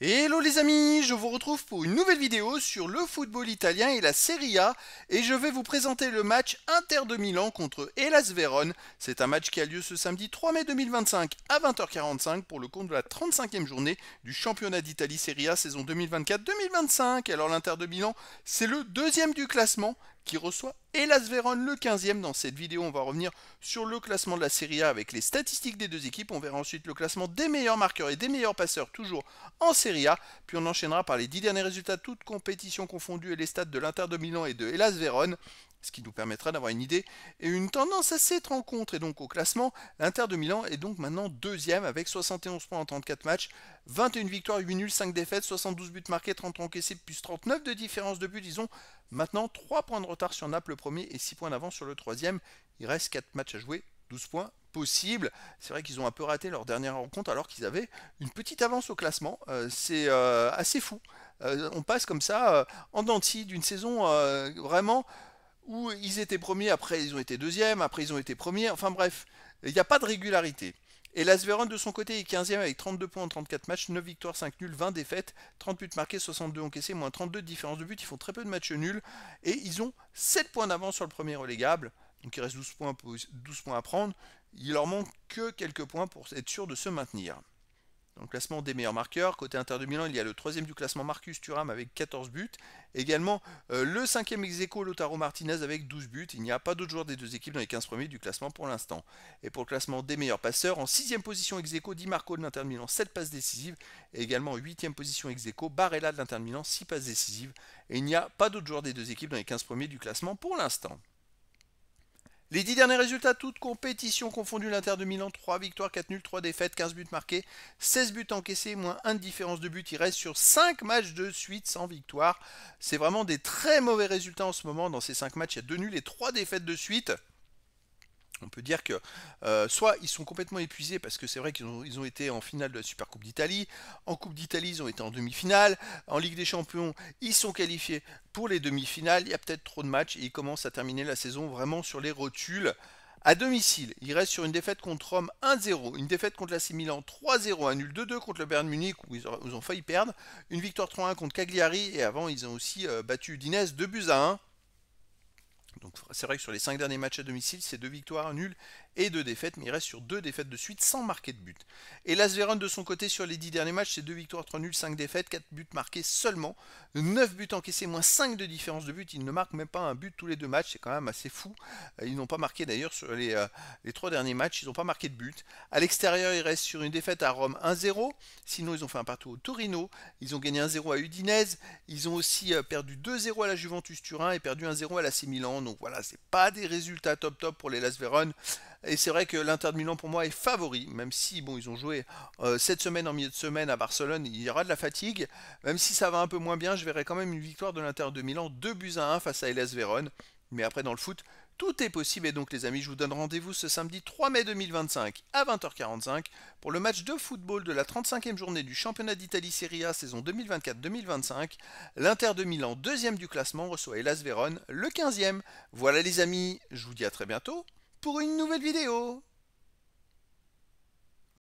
Hello les amis, je vous retrouve pour une nouvelle vidéo sur le football italien et la Serie A et je vais vous présenter le match Inter de Milan contre Hellas Vérone. C'est un match qui a lieu ce samedi 3 mai 2025 à 20h45 pour le compte de la 35e journée du championnat d'Italie Serie A saison 2024-2025. Alors l'Inter de Milan, c'est le deuxième du classement qui reçoit Hellas Vérone le 15e. Dans cette vidéo, on va revenir sur le classement de la Serie A avec les statistiques des deux équipes. On verra ensuite le classement des meilleurs marqueurs et des meilleurs passeurs, toujours en Serie A. Puis on enchaînera par les 10 derniers résultats, toutes compétitions confondues et les stats de l'Inter de Milan et de Hellas Vérone, ce qui nous permettra d'avoir une idée et une tendance à cette rencontre. Et donc au classement, l'Inter de Milan est donc maintenant deuxième avec 71 points en 34 matchs, 21 victoires, 8 nuls, 5 défaites, 72 buts marqués, 30 encaissés, plus 39 de différence de but. Ils ont maintenant 3 points de retard sur Naples le premier et 6 points d'avance sur le troisième. Il reste 4 matchs à jouer, 12 points possibles. C'est vrai qu'ils ont un peu raté leur dernière rencontre alors qu'ils avaient une petite avance au classement. C'est assez fou. On passe comme ça en dents de scie d'une saison vraiment où ils étaient premiers, après ils ont été deuxièmes, après ils ont été premiers, enfin bref, il n'y a pas de régularité. Et Las Vérone de son côté est 15e avec 32 points en 34 matchs, 9 victoires, 5 nuls, 20 défaites, 30 buts marqués, 62 encaissés, moins 32 de différence de but, ils font très peu de matchs nuls, et ils ont 7 points d'avance sur le premier relégable, donc il reste 12 points à prendre, il leur manque que quelques points pour être sûr de se maintenir. Dans le classement des meilleurs marqueurs, côté Inter de Milan, il y a le troisième du classement Marcus Thuram avec 14 buts. Également le cinquième ex-aequo Lautaro Martinez avec 12 buts. Il n'y a pas d'autres joueurs des deux équipes dans les 15 premiers du classement pour l'instant. Et pour le classement des meilleurs passeurs, en sixième position ex-aequo Di Marco de l'Inter de Milan, 7 passes décisives. Et également en huitième position ex-aequo Barella de l'Inter de Milan, 6 passes décisives. Et il n'y a pas d'autres joueurs des deux équipes dans les 15 premiers du classement pour l'instant. Les 10 derniers résultats, toutes compétitions confondues, l'Inter de Milan, 3 victoires, 4 nuls, 3 défaites, 15 buts marqués, 16 buts encaissés, moins 1 de différence de but. Il reste sur 5 matchs de suite sans victoire. C'est vraiment des très mauvais résultats en ce moment. Dans ces 5 matchs, il y a 2 nuls et 3 défaites de suite. On peut dire que soit ils sont complètement épuisés parce que c'est vrai qu'ils ont été en finale de la Super Coupe d'Italie, en Coupe d'Italie ils ont été en demi-finale, en Ligue des Champions ils sont qualifiés pour les demi-finales, il y a peut-être trop de matchs et ils commencent à terminer la saison vraiment sur les rotules. À domicile, ils restent sur une défaite contre Rome 1-0, une défaite contre l'AC Milan 3-0, un nul 2-2 contre le Bayern Munich où ils ont failli perdre, une victoire 3-1 contre Cagliari et avant ils ont aussi battu Udinese 2-1. Donc c'est vrai que sur les 5 derniers matchs à domicile, c'est 2 victoires, un nul et 2 défaites, mais il reste sur 2 défaites de suite sans marquer de but. Et Las Vérone de son côté sur les 10 derniers matchs, c'est 2 victoires, 3 nuls, 5 défaites, 4 buts marqués seulement, 9 buts encaissés, moins 5 de différence de but. Ils ne marquent même pas un but tous les deux matchs, c'est quand même assez fou. Ils n'ont pas marqué d'ailleurs sur les 3 derniers matchs, ils n'ont pas marqué de but. À l'extérieur, ils restent sur une défaite à Rome 1-0, sinon ils ont fait un partout au Torino, ils ont gagné 1-0 à Udinese, ils ont aussi perdu 2-0 à la Juventus Turin et perdu 1-0 à l'AC Milan. Donc voilà, c'est pas des résultats top pour les Las Vérone. Et c'est vrai que l'Inter de Milan pour moi est favori, même si bon ils ont joué cette semaine en milieu de semaine à Barcelone, il y aura de la fatigue. Même si ça va un peu moins bien, je verrai quand même une victoire de l'Inter de Milan, 2-1 face à Hellas Vérone. Mais après dans le foot, tout est possible et donc les amis, je vous donne rendez-vous ce samedi 3 mai 2025 à 20h45 pour le match de football de la 35e journée du championnat d'Italie Serie A saison 2024-2025. L'Inter de Milan, deuxième du classement, reçoit Hellas Vérone, le 15e. Voilà les amis, je vous dis à très bientôt pour une nouvelle vidéo.